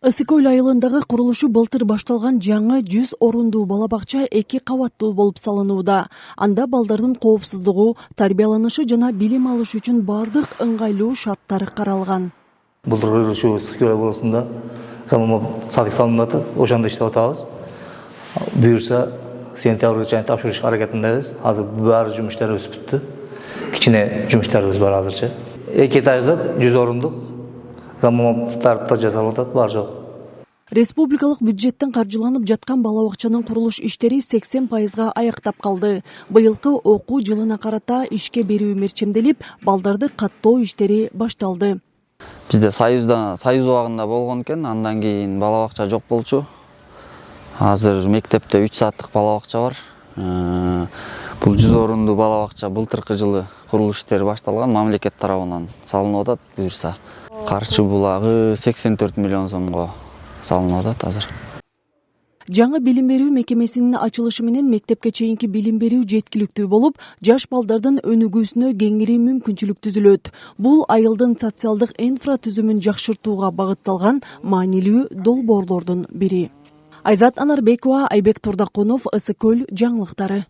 Ысык көл айылындагы курулушу былтыр башталган жаңы 100 орундуу бала бакча 2 кабаттуу болуп салынууда. Анда балдардын коопсуздугу, тарбияланышы жана билим алыш үчүн бардык ыңгайлуу шарттар каралган. Былтыр курулушу Ысык көл айылында заманбап садик салынып атат, ошондо иштеп атабыз. Буюрса сентябрга чейин тапшырыш аракетиндебиз. Азыр баары жумуштарыбыз бүттү. Кичине жумуштарыбыз бар азырча. 2 этаждык 100 орундук заманбап тарыпта жасалып атат, бар жок. Республикалык бюджеттен каржыланып жаткан бала бакчанын курулуш иштери 80% аяктап калды. Быйылкы окуу жылына карата ишке берүү мерчемделип, балдарды каттоо иштери башталды. Бизде союз убагында болгон экен, андан кийин бала бакча жок болчу. Азыр мектепте 3 сааттык бала бакча бар. Бул 100 орундуу бала бакча былтыркы жылы курулуш иштери башталган, мамлекет тарабынан салынып атат. Буюрса карчы булагы 84 миллион сомго салынып атат азыр. Жаңы билим берүү мекемесинин ачылышы менен мектепке чейинки билим берүү жеткиликтүү болуп, жаш балдардын өнүгүүсүнө кеңири мүмкүнчүлүк түзүлөт. Бул айылдын социалдык инфратүзүмүн жакшыртууга багытталган маанилүү долбоорлордун бири. Айзат Анарбекова, Айбек Турдакунов, Ысык көл жаңылыктары.